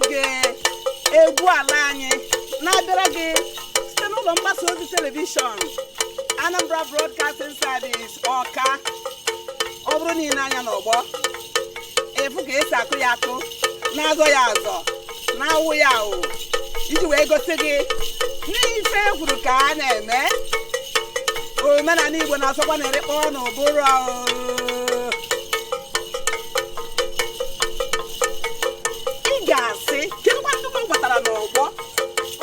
oge egwu ala anyị na-abịara gị site n'ụlọ mgbasa ozi telivishọn Anambra Broadcasting Service Ọka. Ọ bụrụ na ị na-anya n'ọgbọ efu ka esi akụ ya akụ, na-azọ ya azọ, na-awụ ya awụ, iji wee gosi gị n'ife ekwuru ka a na-eme. Omenala Igbo na-asọkwa na-erekpọ n'ụbụrụ ị ga-asị kedụkwa ndị m gwatara n'ọgbọ,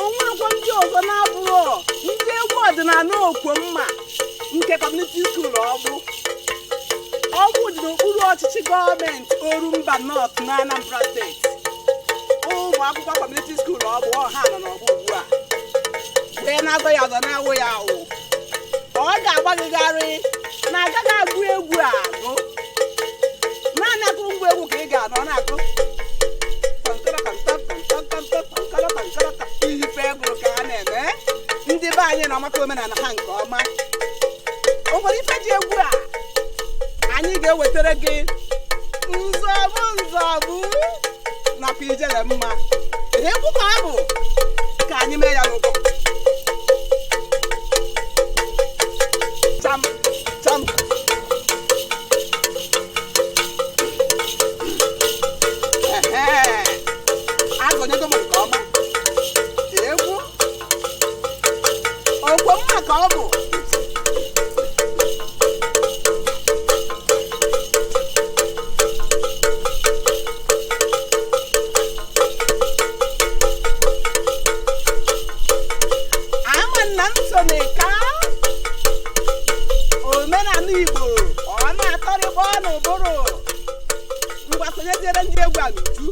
onwerekwa ndị ọzọ na-abụrụ ndị egwu ọdịnala Okwomma nke Community School Ọgbụ dị n'okpuru ọchịchị gọọmenti Orumba North na Anambra Steeti. Ụmụ akwụkwọ Community School Ọgbụ ọha nọ n'ọgbọ ugbu a wee na-azọ ya azọ, na-awụ ya awụ. Ọ ga-agbagịgharị na agaghị agụ egwu agụ, naanị akụ ngwa egwu ka ị ga-anọ na-akụ ife egwuru ka a na-eme. Ndị be anyị na-amaka omenala ha nke ọma. O nwere ife ji egwu a anyị ga-ewetara gị nzọbụ nakwa ijele mma. Egwu ka ọ bụ ka anyị mee ya n'ụtọ. Cham cham agụnyego m nke ọma. Egwu Okwomma ka ọ bụ. Omenala Igbo ọ na-atọrịkwa n'ụbụrụ. Ngwa sonyeziere ndị egwu a n'uju.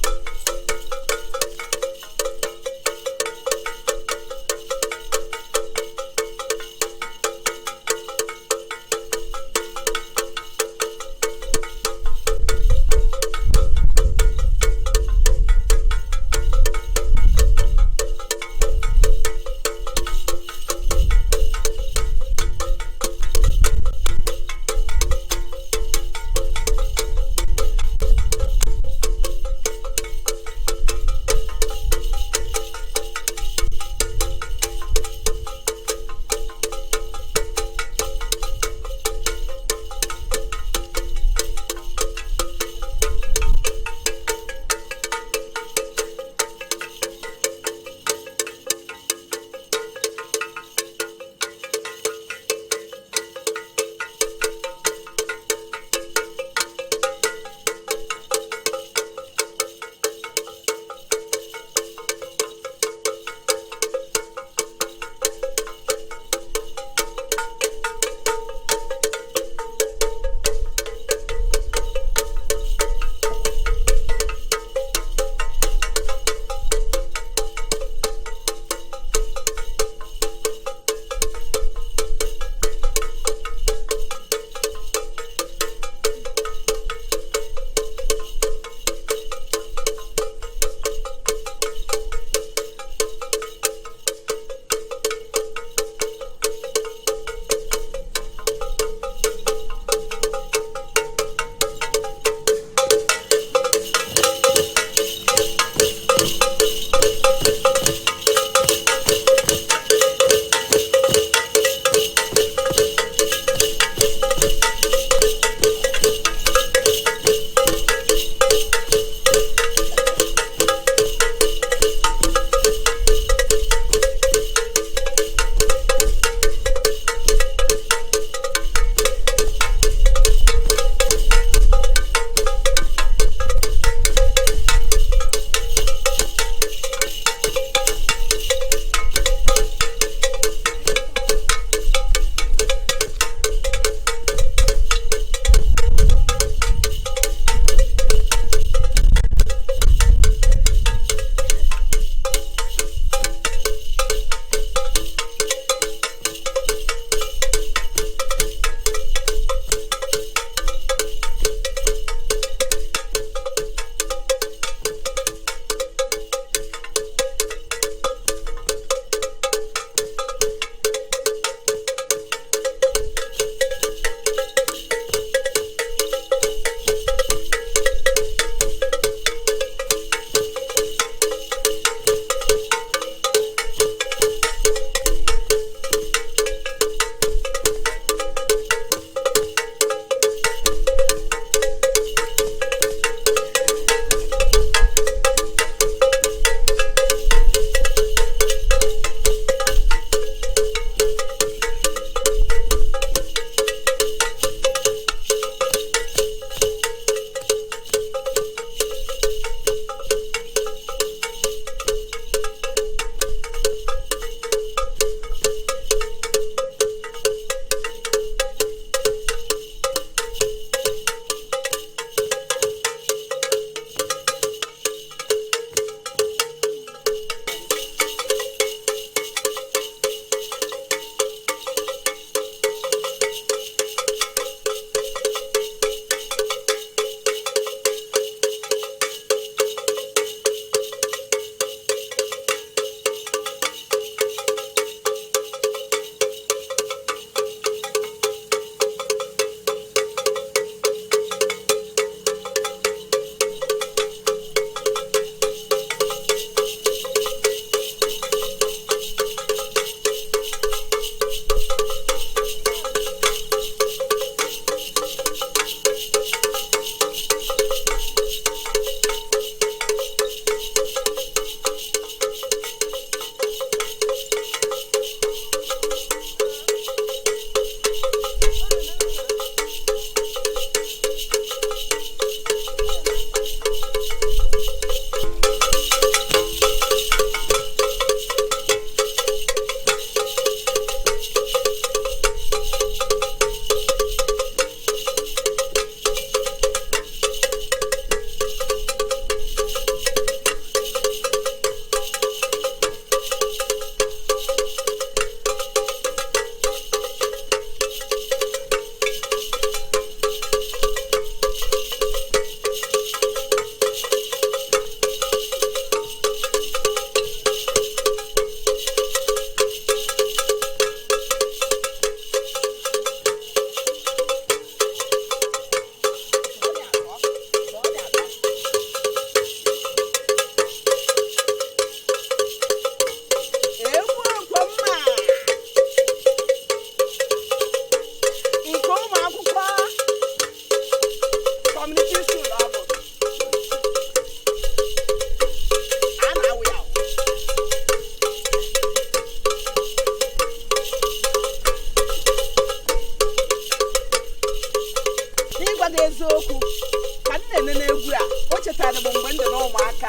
echetara m mgbe ndị na ụmụaka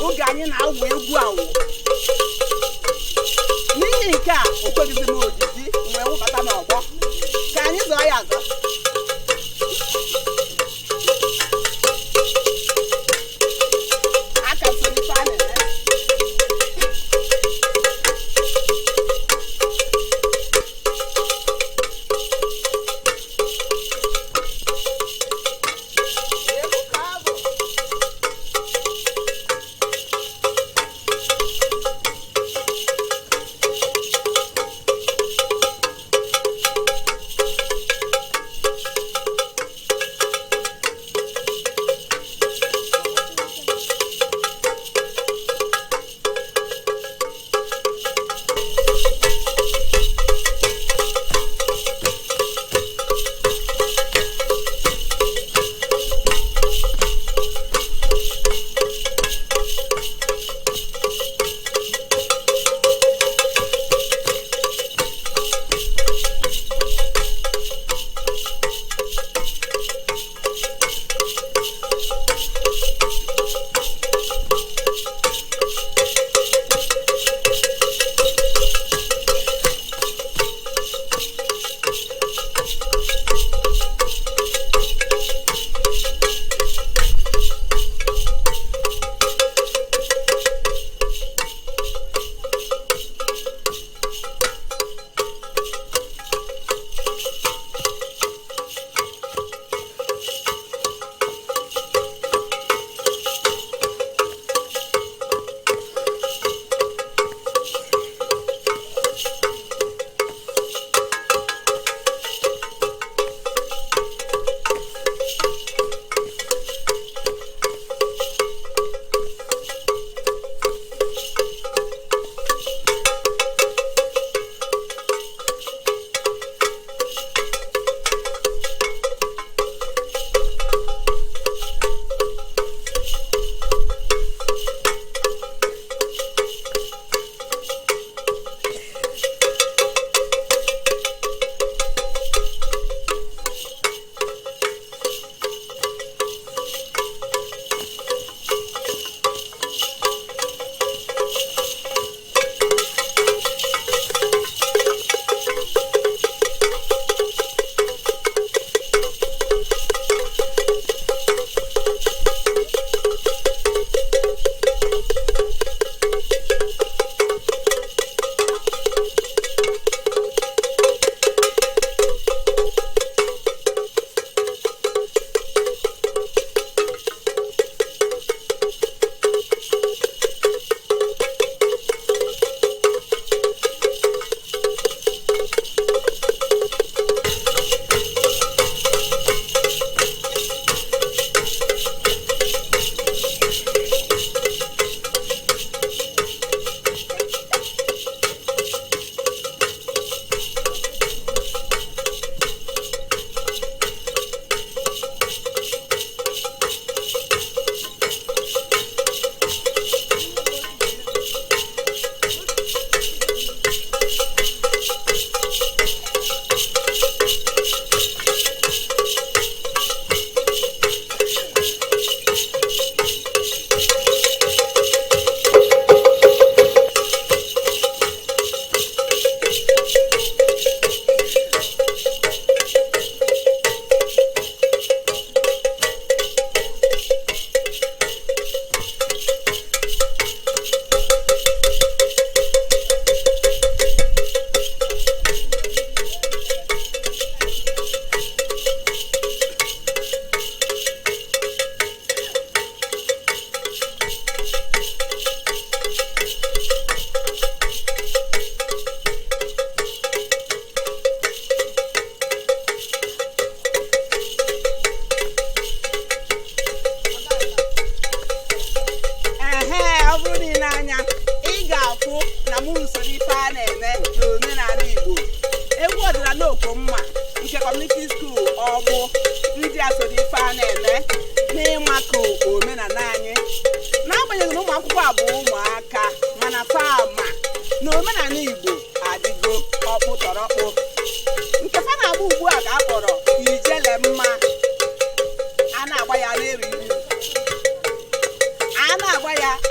oge anyị na-awụ egwu awụ. N'ihi nke a o kweghịzi m ojiji wee wụbata n'ọgbọ ka anyị zọọ ya azọ. Aka so n'ife a na-eme.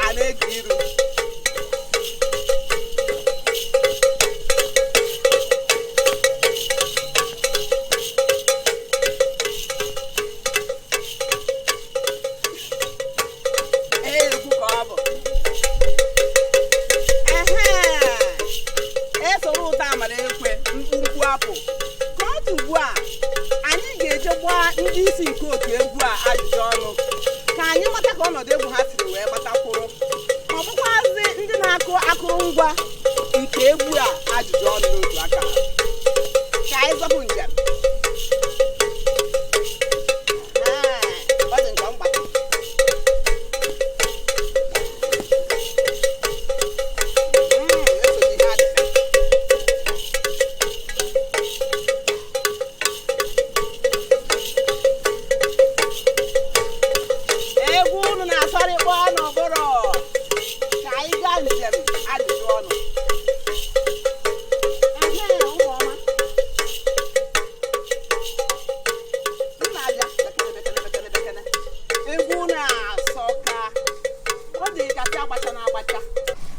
a na-ege iru. Ndị isi nke otu egwu a ajụjụ ọnụ ka anyị mata ka ọnọdụ egwu ha siri wee gbatakwuru ma ọ bụkwazị ndị na-akụ akụrụngwa nke egwu a ajụjụ ọnụ n'otu aka ka anyị zọpụ njem. Ọ dị nke mgbata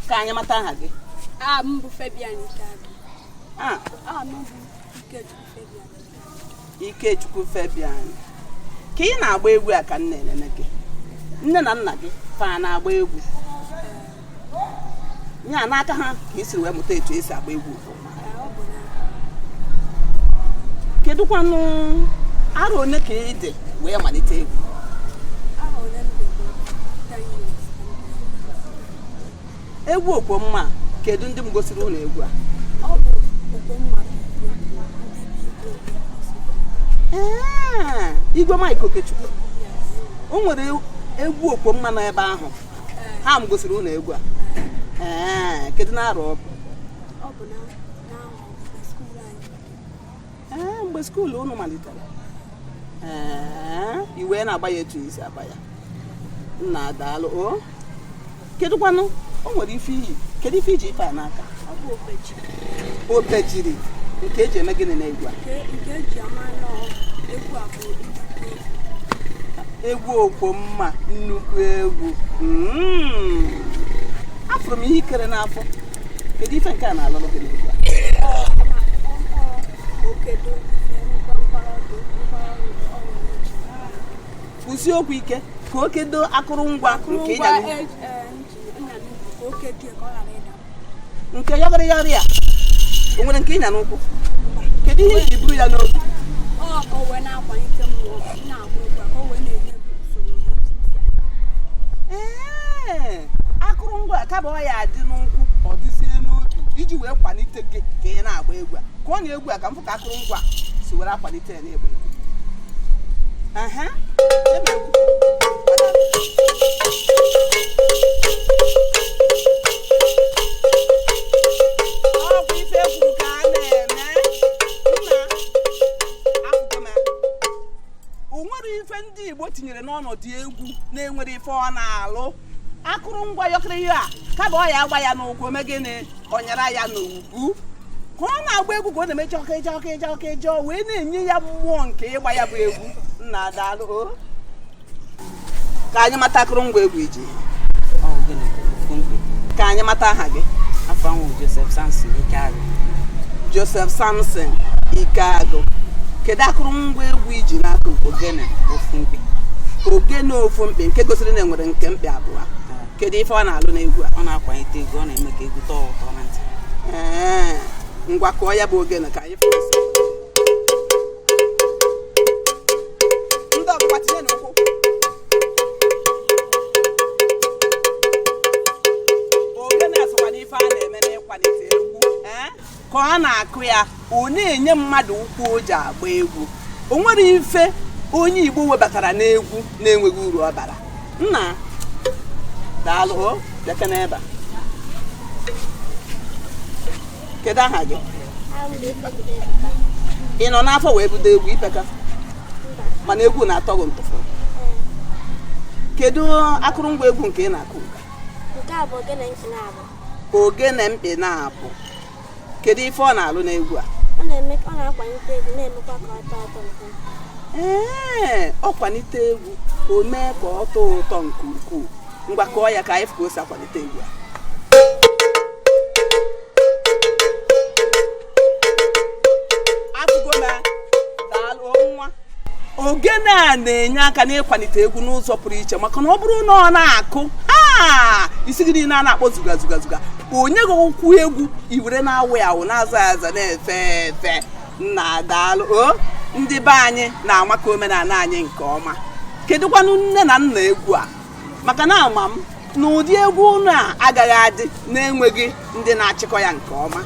ka anyị mata aha gị. Mbụ Fabian Ikechukwu Fabian. Ka ị na-agba egwu a ka nne nene gị. Nne na nna gị fa na-agba egwu. Nya n'aka ha ka ị siri wee mụta etu esi agba egwu. Kedụkwanụ arọ one ka ị dị wee malite egwu? Egwu Okwomma, kedu ndị m gosiri ụlọ egwu a? Igwe Mike Okechukwu. O nwere egwu Okwomma nọ ebe ahụ. Ha m gosiri ụlọ egwu a. Kedu na arọ ọ bụ? Mgbe skuulu unu malitere. Iwe na-agba ya etu isi agba ya. Nna daalụ o. Kedụkwanụ o nwere ife iyi. Kedu ife iji ife a n'aka? Obejiri nke eji eme gịnị n'egwu a? Egwu Okwomma, nnukwu egwu. Afụrụ m ihe ikere n'afọ. Kedu ife nke a na-alụlụ gị n'egwu a? Kwụsị okwu ike ka o kedo akụrụngwa nke ịnya nke yọgịrịyọrị a. O nwere nke ịnya n'ụkwụ? Kedu ihe iji buru ya n'obi? Akụrụngwa a ka bụ ya adị n'ụkwụ ọ dịzie n'obi iji wee kwalite gị ka ị na-agba egwu a. Ka ọ na-egwu a ka m fụ ka akụrụngwa si were akwalite ya na-egba egwu. Ọgwụ ife kwuru ka a na-eme nna akwụkwọ m. O nwere ife ndị Igbo tinyere n'ọnọdụ egwu na-enwere ife ọ na-alụ. Akụrụngwa yọkịrị ya ka bụ ọ ya agba ya n'ụkwụ ome gịnị ọnyara ya n'ugwu ka ọ na-agba egwu ka ọ na-eme jọkịjọ wee na-enye ya mmụọ nke ịgba ya bụ egwu. Nna daalụ ka anyị mata akụrụngwa egwu iji. Ka anyị mata aha gị. Joseph Samson Ikeagụ. Kedu akụrụngwa egwu iji n'aka? Ogene ofu mkpi nke gosiri na enwere nke mkpi abụọ. Kedu ife ọ na-alụ n'egwu a? Ọ na-akwalite egwu, ọ na-eme ka egwu tọọ ụtọ na ntị. Ngwa kụọ ya bụ ogene ka anyị fụsị. Ndị ọgbụgba tinye n'ụkwụ. Ogene asụkwa n'ife a na-eme n'ịkwalite egwu. Ka ọ na-akụ ya ọ na-enye mmadụ ụkwụ o ji agba egwu. O nwere ife onye Igbo webatara n'egwu na-enweghị uru ọ bara. Nna daalụ bịaka n'ebe a. Kedu aha gị? Ị nọ n'afọ wee bido egwu Ipeka? Mana egwu na-atọ gị ntụfụ. Kedu akụrụngwa egwu nke ị na-akụ? Nke a bụ ogene mkpi na-abụ. Ogene mkpi na-abụ. Kedu ife ọ na-alụ n'egwu a? Ọ na-akwalite egwu na-emekwa ka ọ tọọ ụtọ nke ukwuu. Ọ kwalite egwu o mee ka ọ tọọ ụtọ nke ukwuu. ngwa kọọ ya ka anyị fụ ka o si akwalite egwu a. Afụgo m daalụ nwa. Ogene a na-enye aka n'ịkwalite egwu n'ụzọ pụrụ iche maka na ọ bụrụ na ọ na-akụ isi gị niile a na-akpọ zuga zuga zuga onye gị okwu egwu iwere na-awụ awụ na-aza aza na-efe efe. Nna daalụ ndị be anyị na-amaka omenala anyị nke ọma. Kedụkwanụ nne na nna egwu a maka na ama m na ụdị egwu unu a agaghị adị na-enweghị ndị na-achịkọ ya nke ọma.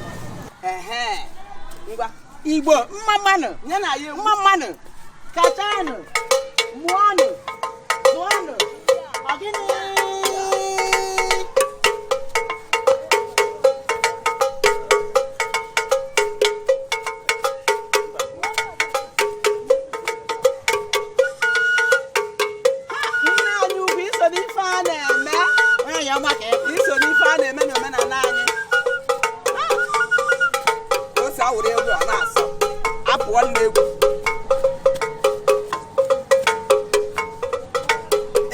Ngwa Igbo mmanụ nye na ya egwu mmanụ kachanụ mụọnụ mụọnụ ọgịnị iso n'ife a na-eme n'omenala anyị. Ose awụrụ egwu a na-asọ apụọ n'egwu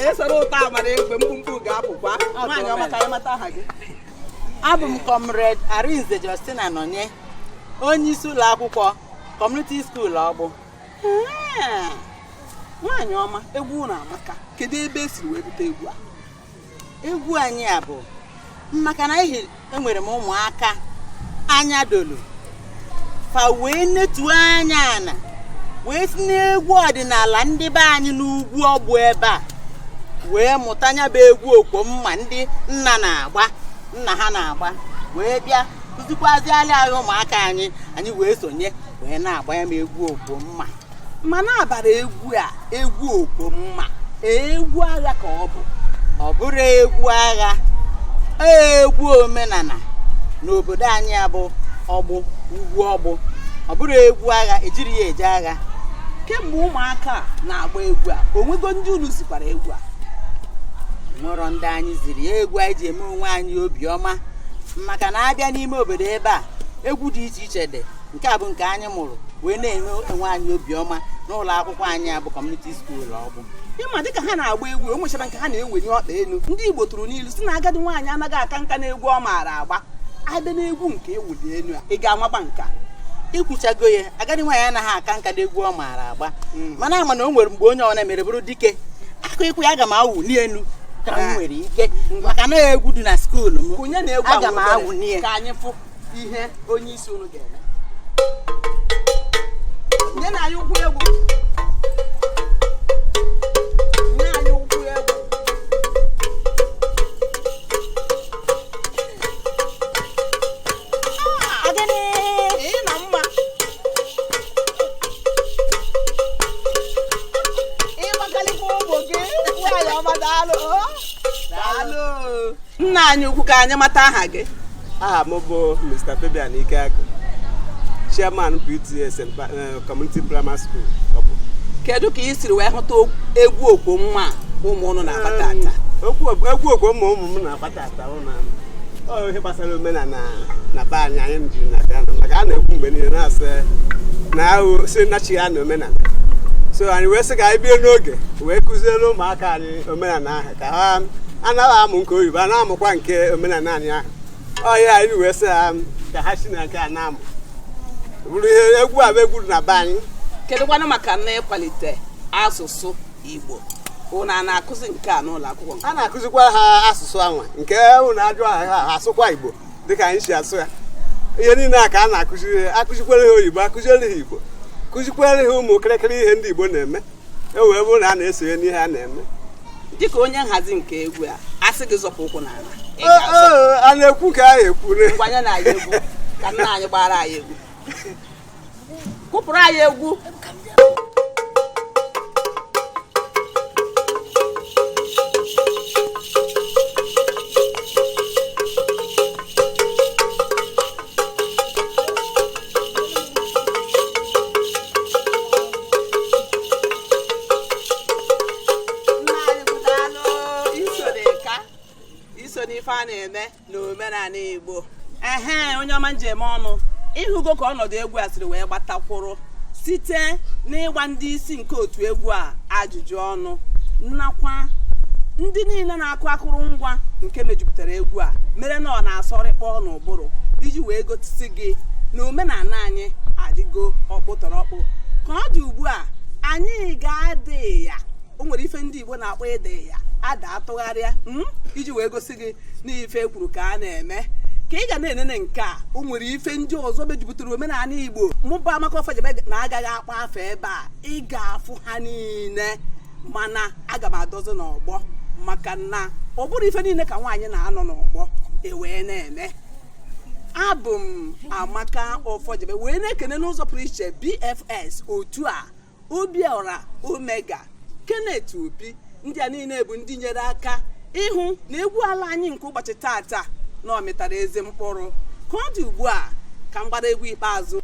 esoro ụtọ amara egbe mkpumkpu ga-apụkwa. Nwaanyị ọma ka anyị mata aha gị. Abụ m Comrade Arinze Justina Nonye, onye isi ụlọ akwụkwọ Community School Ọgbụ. Nwaanyị ọma, egwu unu amaka. Kedu ebe esiri wee bute egwu a? Egwu anyị a bụ maka na enwere m ụmụaka anya dolu fa wee netuo anya ana wee si n'egwu ọdịnala ndị be anyị n'ugwu Ọgbụ ebe a wee mụta anya bụ egwu okwomma ndị nna ha na-agba wee bịa kụzikwaziala anyị ụmụaka anyị wee sonye wee na-agba ya ma egwu okwomma. Mana abara egwu a egwu okwomma egwu agha ka ọ bụ. Ọ bụrụ egwu agha, egwu omenala n'obodo anyị abụ Ọgbụ, ugwu Ọgbụ. Ọ bụrụ egwu agha, ejiri ya eje agha. Kemgbe ụmụaka na-agba egwu a, onwego ndị unu zikwara egwu a? Nwụrọ ndị anyị ziri egwu anyị ji eme onwe anyị obiọma maka na abịa n'ime obodo ebe a egwu dị iche iche dị. Nke a bụ nke anyị mụrụ wee na-eme onwe anyị obiọma n'ụlọ akwụkwọ anyị abụ Community School Ọgbụ. Ịma dịka ha na-agba egwu o nwechara nke ha na-enwenye ọkpa elu. Ndị Igbo tụrụ n'ilu si na agadi nwaanyị anaghị aka nka n'egwu ọ maara agba. Abịa n'egwu nke ewuli elu a ị ga-amagba nka. Ikwuchago ya, agadi nwaanyị anaghị aka nka n'egwu ọ maara agba mana ama na o nwere mgbe onye ọna mere bụrụ dike akụ ịkwụ ya aga m awụ n'elu ka m nwere ike maka na egwu dị na skuulu m. Onye na-egwu aga m awụ n'ihe ka anyị fụ ihe onye isi unu ga-eme. Nye na anyị ụkwụ egwu. Nye anyị ụkwụ egwu. Ị na mma. Ịgbakalịkwa ụgbọ gị nwaanyị ọma daalụ. Daalụ. Nna anyị ukwu ka anyị mata aha gị. Aha m bụ Mr. Fabian Ikeakụ, Chairman PTS Community Primary School. Kedu ka ị siri wee hụta egwu okwomma ụmụ unu na-akpata ata? Egwu okwomma ụmụ m na-akpata ata ihe gbasara omenala na be anyị jiri na maka a na-ekwu mgbe niile na-asị na ahụ si nachi ya na omenala. So anyị wee sị ka anyị bie n'oge wee kụziere ụmụaka anyị omenala ahụ ka ha anaghị amụ nke oyibo a na-amụkwa nke omenala anyị ahụ. Ọhịa anyị wee sị ha ka ha si na nke a na-amụ bụrụ ihe egwu a bụ egwu dị na be anyị. Kedụkwanụ maka na ịkwalite asụsụ Igbo unu a na-akụzi nke a n'ụlọ akwụkwọ? A na-akụzikwa ha asụsụ anwa nke unu ajụ ha asụkwa Igbo dịka anyị si asụ ya. Ihe niile a ka a na-akụziri akụzikwere ha oyibo akụziere ha Igbo kụzikwere ha ụmụ kịrịkịrị ihe ndị Igbo na-eme wee bụrụ na a na-esonye n'ihe a na-eme. Dịka onye nhazi nke egwu a asị gị zọpụ ụkwụ n'ala a na-ekwu ka anyị ekwure ngwanye na anyị egwu ka nna anyị gbara anyị egwu kụpụrụ anyị egwu. Iso n'ife a na-eme n'omenala Igbo. Onye ọma njem ọnụ ịhụgo ka ọnọdụ egwu a siri wee gbatakwụrụ site n'ịgba ndị isi nke otu egwu a ajụjụ ọnụ nakwa ndị niile na-akụ akụrụngwa nke mejupụtara egwu a mere na ọ na-asọrịkpọ n'ụbụrụ iji wee gotisi gị na omenala anyị adịgo ọkpụtọrọkpụ. Ka ọ dị ugbu a, anyị ga-adị ya, o nwere ife ndị Igbo na-akpọ ịdị ya ada atụgharịa iji wee gosi gị n'ife kwuru ka a na-eme. Ka ị ga na-enene nke a, o nwere ife ndị ọzọ mejupụtara omenala Igbo mụba Amaka Ọfọjebe na-agaghị akpa afọ ebe a, ị ga-afụ ha niile, mana aga m adọzi n'ọgbọ maka na ọ bụrụ ife niile ka nwaanyị na-anọ n'ọgbọ ewee na-eme. Abụ m Amaka Ọfọjebe wee na-ekene n'ụzọ pụrụ iche BFS otu a, Obiora Omega, Kenneth Obi, ndị a niile bụ ndị nyere aka ịhụ na egwu ala anyị nke ụbọchị tata na ọ mịtara ezi mkpụrụ. Ka ọ dị ugbu a, ka m gbara egwu ikpeazụ.